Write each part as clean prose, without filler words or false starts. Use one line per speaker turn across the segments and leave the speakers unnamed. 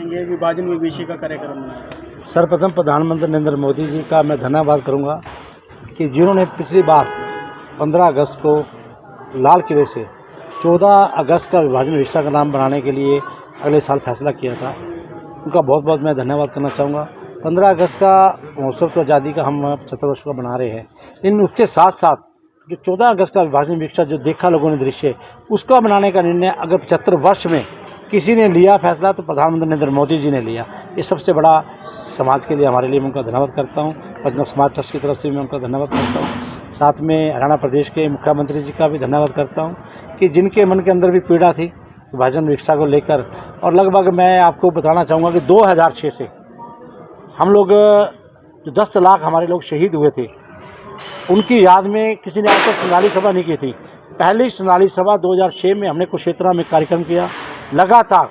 करेंगे विभाजन विभीषी का कार्यक्रम मनाया?
सर्वप्रथम प्रधानमंत्री नरेंद्र मोदी जी का मैं धन्यवाद करूंगा कि जिन्होंने पिछली बार 15 अगस्त को लाल किले से 14 अगस्त का विभाजन विभीषा का नाम बनाने के लिए अगले साल फैसला किया था। उनका बहुत बहुत मैं धन्यवाद करना चाहूँगा। 15 अगस्त का महोत्सव तो आज़ादी का हम 75 वर्ष का बना रहे हैं, लेकिन उसके साथ साथ जो 14 अगस्त का विभाजन विभीषा जो देखा लोगों ने दृश्य, उसका बनाने का निर्णय अगर 75 वर्ष में किसी ने लिया फैसला तो प्रधानमंत्री नरेंद्र मोदी जी ने लिया। ये सबसे बड़ा समाज के लिए हमारे लिए मैं उनका धन्यवाद करता हूँ। पंजाब समाज ट्रस्ट की तरफ से मैं उनका धन्यवाद करता हूँ। साथ में हरियाणा प्रदेश के मुख्यमंत्री जी का भी धन्यवाद करता हूँ कि जिनके मन के अंदर भी पीड़ा थी विभाजन विभीषा को लेकर। और लगभग मैं आपको बताना चाहूँगा कि 2006 से हम लोग जो 10 लाख हमारे लोग शहीद हुए थे, उनकी याद में किसी ने आज तक श्रद्धांजलि सभा नहीं की थी। पहली श्रद्धांजलि सभा 2006 में हमने कुरुक्षेत्र में कार्यक्रम किया। लगातार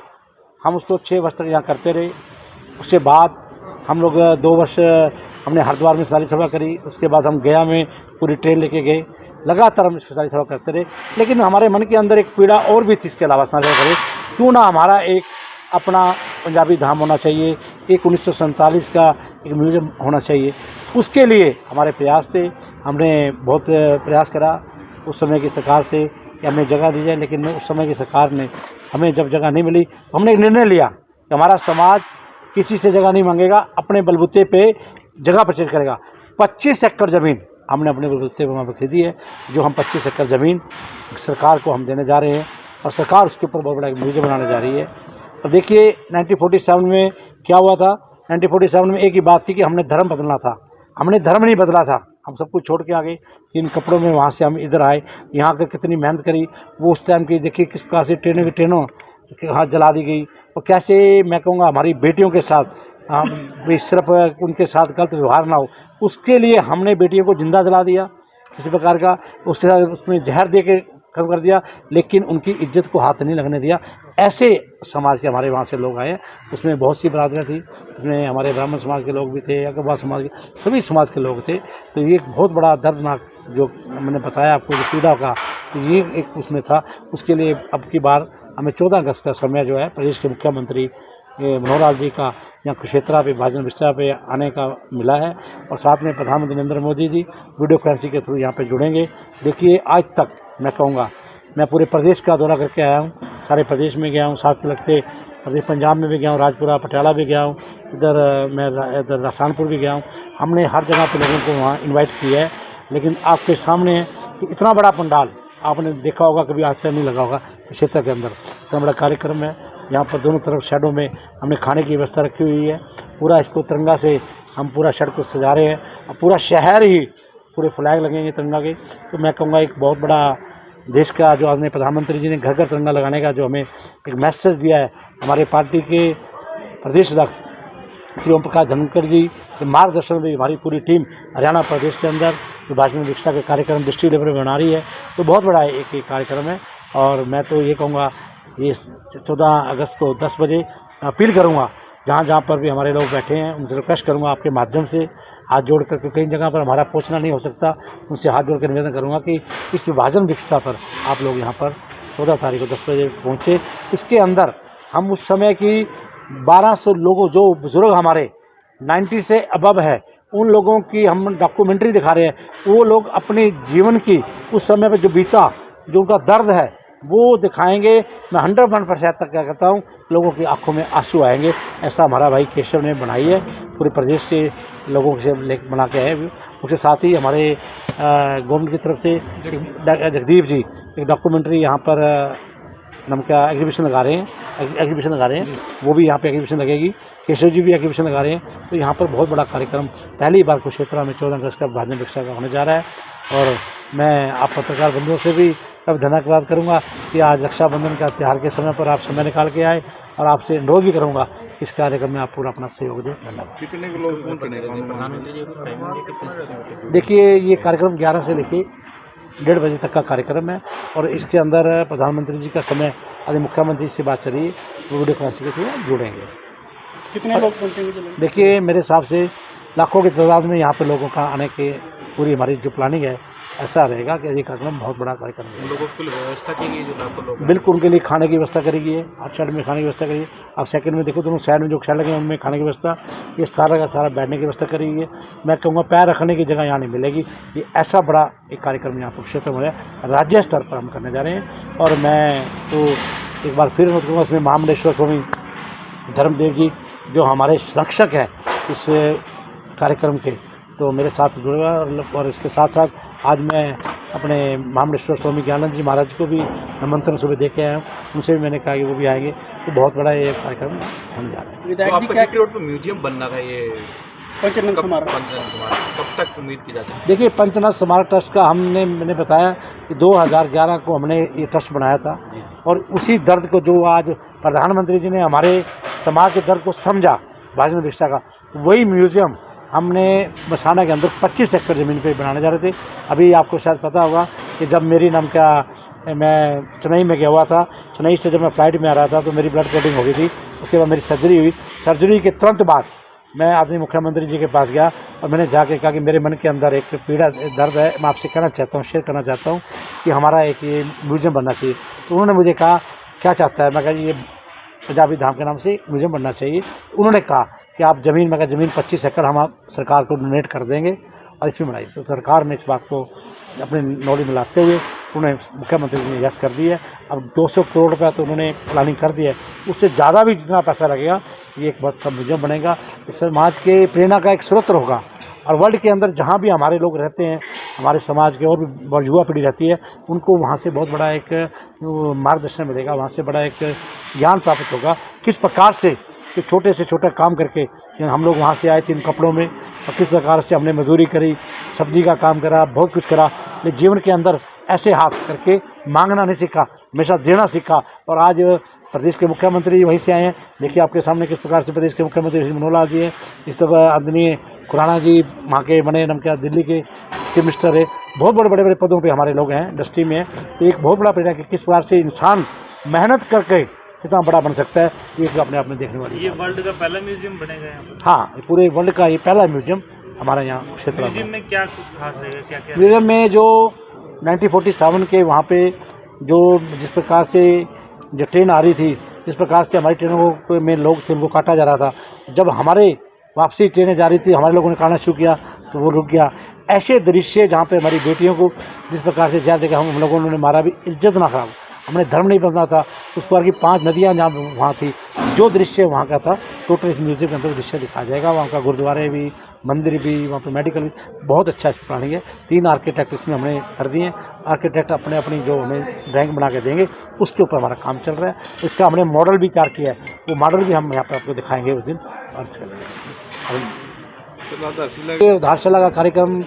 हम उसको 6 वर्ष तक यहाँ करते रहे। उसके बाद हम लोग 2 वर्ष हमने हरिद्वार में श्रद्धांजलि सभा करी। उसके बाद हम गया में पूरी ट्रेन लेके गए। लगातार हम श्रद्धांजलि सभा करते रहे, लेकिन हमारे मन के अंदर एक पीड़ा और भी थी। इसके अलावा श्रद्धांजलि करे क्यों ना हमारा एक अपना पंजाबी धाम होना चाहिए, एक 1947 का एक म्यूजियम होना चाहिए। उसके लिए हमारे प्रयास से हमने बहुत प्रयास करा उस समय की सरकार से कि हमें जगह दी जाए, लेकिन उस समय की सरकार ने हमें जब जगह नहीं मिली तो हमने एक निर्णय लिया कि हमारा समाज किसी से जगह नहीं मांगेगा, अपने बलबूते पे जगह परचेज करेगा। 25 एकड़ ज़मीन हमने अपने बलबूते पे वहाँ पर खरीदी है, जो हम 25 एकड़ ज़मीन सरकार को हम देने जा रहे हैं और सरकार उसके ऊपर बहुत बड़ा एक म्यूजियम बनाने जा रही है। और देखिए 1947 में क्या हुआ था। 1947 में एक ही बात थी कि हमने धर्म बदलना था। हमने धर्म नहीं बदला था, हम सब कुछ छोड़ के आ गए। 3 कपड़ों में वहाँ से हम इधर आए, यहाँ आकर कितनी मेहनत करी। वो उस टाइम की देखिए किस प्रकार से ट्रेनों की ट्रेनों हाथ जला दी गई, और कैसे मैं कहूँगा हमारी बेटियों के साथ भी सिर्फ उनके साथ गलत व्यवहार ना हो, उसके लिए हमने बेटियों को जिंदा जला दिया किसी प्रकार का। उसके साथ उसमें जहर दे के खत्म कर दिया, लेकिन उनकी इज्जत को हाथ नहीं लगने दिया। ऐसे समाज के हमारे वहाँ से लोग आए, उसमें बहुत सी बरादरियाँ थी। उसमें हमारे ब्राह्मण समाज के लोग भी थे, अग्रवाल समाज के, सभी समाज के लोग थे। तो ये एक बहुत बड़ा दर्दनाक जो मैंने बताया आपको जो पीड़ा का, तो ये एक उसमें था। उसके लिए अब की बार हमें 14 अगस्त का समय जो है प्रदेश के मुख्यमंत्री मनोहर लाल जी का यहाँ कुरुक्षेत्र पे विभाजन विभीषा पे आने का मिला है, और साथ में प्रधानमंत्री नरेंद्र मोदी जी वीडियो कॉन्फ्रेंसिंग के थ्रू यहाँ पे जुड़ेंगे। देखिए आज तक मैं कहूँगा मैं पूरे प्रदेश का दौरा करके आया हूँ, सारे प्रदेश में गया हूँ, साथ के लगते प्रदेश पंजाब में भी गया हूँ, राजपुरा पटियाला भी गया हूँ, इधर मैं इधर राजस्थानपुर भी गया हूँ। हमने हर जगह पे लोगों को वहाँ इनवाइट किया है, लेकिन आपके सामने कि इतना बड़ा पंडाल आपने देखा होगा कभी आज तक नहीं लगा होगा क्षेत्र के अंदर। इतना बड़ा कार्यक्रम है। यहाँ पर दोनों तरफ शेडों में हमने खाने की व्यवस्था रखी हुई है। पूरा इसको तिरंगा से हम पूरा शेड को सजा रहे हैं, और पूरा शहर ही पूरे फ्लैग लगेंगे तिरंगा के। तो मैं कहूँगा एक बहुत बड़ा देश का जो आपने प्रधानमंत्री जी ने घर घर तिरंगा लगाने का जो हमें एक मैसेज दिया है, हमारे पार्टी के प्रदेश अध्यक्ष श्री ओम प्रकाश धनखड़ जी के मार्गदर्शन में हमारी पूरी टीम हरियाणा प्रदेश के अंदर विभाजन विभीषा के कार्यक्रम डिस्ट्रिक्ट लेवल पर बना रही है। तो बहुत बड़ा एक कार्यक्रम है, और मैं तो ये कहूँगा ये 14 अगस्त को 10 बजे अपील करूँगा जहाँ जहाँ पर भी हमारे लोग बैठे हैं, उनसे रिक्वेस्ट करूँगा आपके माध्यम से हाथ जोड़ कर, कई जगह पर हमारा पहुँचना नहीं हो सकता, उनसे हाथ जोड़ कर निवेदन करूँगा कि इस विभाजन विभीषा पर आप लोग यहाँ पर 14 तारीख को 10 बजे पहुँचे। इसके अंदर हम उस समय की 1200 लोगों जो बुजुर्ग हमारे 90 से अबव है, उन लोगों की हम डॉक्यूमेंट्री दिखा रहे हैं। वो लोग अपने जीवन की उस समय पर जो बीता, जो उनका दर्द है वो दिखाएंगे। मैं 100% तक क्या कहता हूँ, लोगों की आंखों में आंसू आएंगे। ऐसा हमारा भाई केशव ने बनाई है, पूरे प्रदेश से लोगों से बना के है। उसके साथ ही हमारे गवर्नमेंट की तरफ से जगदीप जी एक डॉक्यूमेंट्री यहाँ पर नाम का एग्जीबिशन लगा रहे हैं, वो भी यहाँ पे एग्जीबिशन लगेगी। केशव जी भी एग्जीबिशन लगा रहे हैं। तो यहाँ पर बहुत बड़ा कार्यक्रम पहली बार कुरुक्षेत्र में 14 अगस्त का विभाजन विभीषा का होने जा रहा है। और मैं आप पत्रकार बंधुओं से भी अब धन्यवाद करूँगा कि आज रक्षाबंधन का त्यौहार के समय पर आप समय निकाल के आए, और आपसे अनुरोध भी करूँगा इस कार्यक्रम में आप पूरा अपना सहयोग दें। धन्यवाद।
कितने लोग?
देखिए ये कार्यक्रम 11 से लेके 1:30 बजे तक का कार्यक्रम है, और इसके अंदर प्रधानमंत्री जी का समय आदि मुख्यमंत्री से बात चली, वो वीडियो कॉन्फ्रेंसिंग के थ्रू जुड़ेंगे।
कितने लोग पहुँचेंगे?
देखिए मेरे हिसाब से लाखों की तादाद में यहाँ पे लोगों का आने के पूरी हमारी जो प्लानिंग है ऐसा रहेगा कि ये कार्यक्रम बहुत बड़ा कार्यक्रम है।
लोगों के लिए व्यवस्था की गई जो लाखों लोग हैं।
बिल्कुल उनके लिए खाने की व्यवस्था करी गई है। आप साइड में खाने की व्यवस्था करिए, आप सेकंड में देखो दोनों साइड में जो शैड लगे हैं उनमें खाने की व्यवस्था, ये सारा का सारा बैठने की व्यवस्था करी गई है। मैं कहूँगा पैर रखने की जगह यहाँ नहीं मिलेगी। ये ऐसा बड़ा एक कार्यक्रम यहाँ पर क्षेत्र में है, राज्य स्तर पर हम करने जा रहे हैं। और मैं तो एक बार फिर कहूँगा उसमें महामंडलेश्वर स्वामी धर्मदेव जी जो हमारे संरक्षक हैं इस कार्यक्रम के, तो मेरे साथ जुड़ेगा। और इसके साथ साथ आज मैं अपने महामंडलेश्वर स्वामी ज्ञानानंद जी महाराज को भी निमंत्रण सुबह दे के आया हूँ, उनसे भी मैंने कहा कि वो भी आएंगे। तो बहुत बड़ा ये कार्यक्रम होने जा रहा है।
तो
विधायक जी
आपका
क्या
टिकरी रोड पर म्यूजियम बनना था, ये
पंचनंद समारोह
कब तक उम्मीद की जाती है?
देखिए पंचनाथ स्मारक ट्रस्ट का मैंने बताया कि 2011 को हमने ये ट्रस्ट बनाया था, और उसी दर्द को जो आज प्रधानमंत्री जी ने हमारे समाज के दर्द को समझा भाजपा भिक्षा का, वही म्यूज़ियम हमने मसाना के अंदर 25 एकड़ ज़मीन पे बनाने जा रहे थे। अभी आपको शायद पता होगा कि जब मेरी मैं चेन्नई में गया हुआ था, चेन्नई से जब मैं फ्लाइट में आ रहा था तो मेरी ब्लड क्लॉटिंग हो गई थी। उसके बाद मेरी सर्जरी हुई। सर्जरी के तुरंत बाद मैं आदमी मुख्यमंत्री जी के पास गया और मैंने जाके कहा कि मेरे मन के अंदर एक पीड़ा दर्द है, मैं आपसे कहना चाहता हूँ, शेयर करना चाहता हूँ कि हमारा एक ये म्यूज़ियम बनना चाहिए। तो उन्होंने मुझे कहा क्या चाहता है? मैं कहा ये पंजाबी धाम के नाम से म्यूज़ियम बनना चाहिए। उन्होंने कहा कि आप ज़मीन, मैं कहा ज़मीन 25 एकड़ हम सरकार को डोनेट कर देंगे और इसमें बनाई। तो सरकार ने इस बात को अपने नॉलेज में लाते हुए उन्होंने मुख्यमंत्री जी ने यस कर दी है। अब 200 करोड़ रुपया तो उन्होंने प्लानिंग कर दी है, उससे ज़्यादा भी जितना पैसा लगेगा ये एक बहुत बड़ा म्यूज़ियम बनेगा। इस समाज के प्रेरणा का एक स्रोत होगा, और वर्ल्ड के अंदर जहाँ भी हमारे लोग रहते हैं, हमारे समाज के और भी युवा पीढ़ी रहती है, उनको वहाँ से बहुत बड़ा एक मार्गदर्शन मिलेगा, वहाँ से बड़ा एक ज्ञान प्राप्त होगा किस प्रकार से कि छोटे से छोटा काम करके हम लोग वहाँ से आए थे इन कपड़ों में, और किस प्रकार से हमने मजदूरी करी, सब्जी का काम करा, बहुत कुछ करा, लेकिन जीवन के अंदर ऐसे हाथ करके मांगना नहीं सीखा, हमेशा देना सीखा। और आज प्रदेश के मुख्यमंत्री वहीं से आए हैं। देखिए आपके सामने किस प्रकार से प्रदेश के मुख्यमंत्री मनोहर लाल जी हैं, इस तरह आदरणीय खुराना जी वहाँ के बने क्या दिल्ली के चीफ मिनिस्टर है। बहुत बड़े बड़े पदों पे हमारे लोग हैं, इंडस्ट्री में हैं। तो एक बहुत बड़ा प्रेरणा कि किस प्रकार से इंसान मेहनत करके कितना बड़ा बन सकता है, ये तो अपने आप में देखने वाली।
ये वर्ल्ड का पहला म्यूजियम बनेगा यहाँ पर?
हाँ, ये पूरे वर्ल्ड का ये पहला म्यूजियम हमारा यहाँ क्षेत्र में।
म्यूजियम में क्या कुछ खास रहेगा? क्या क्या
म्यूजियम में जो 1947 के वहाँ पे जो जिस प्रकार से जो ट्रेन आ रही थी, जिस प्रकार से हमारी ट्रेनों में लोग थे उनको काटा जा रहा था, जब हमारे वापसी ट्रेनें जा रही थी हमारे लोगों ने काटना शुरू किया तो वो रुक गया। ऐसे दृश्य जहाँ पे हमारी बेटियों को जिस प्रकार से ज्यादा देखा हम लोगों ने मारा भी, इज्जत ना खराब, हमने धर्म नहीं बदलना था। उस पर की 5 नदियाँ जहाँ वहाँ थी, जो दृश्य वहाँ का था टोटल इस म्यूजियम के अंदर दृश्य दिखाया जाएगा। वहाँ का गुरुद्वारे भी, मंदिर भी, वहाँ पर मेडिकल भी, बहुत अच्छा इस प्लानिंग है। 3 आर्किटेक्ट इसमें हमने कर दिए। आर्किटेक्ट अपने अपनी जो हमें ड्राइंग बना के देंगे उसके ऊपर हमारा काम चल रहा है। इसका हमने मॉडल भी तैयार किया है, वो मॉडल भी हम यहाँ पर आपको दिखाएंगे उस दिन। और धारशाला का कार्यक्रम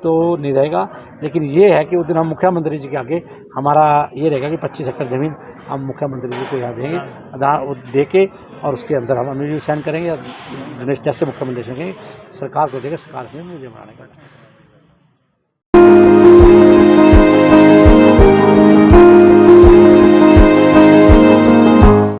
तो नहीं रहेगा, लेकिन ये है कि उस दिन हम मुख्यमंत्री जी के आगे हमारा ये रहेगा कि 25 एकड़ ज़मीन हम मुख्यमंत्री जी को यहाँ देंगे, दे के और उसके अंदर हम म्यूजियम साइन करेंगे। जैसे मुख्यमंत्री कहेंगे सरकार को देंगे, सरकार में म्यूजियम बनाने का।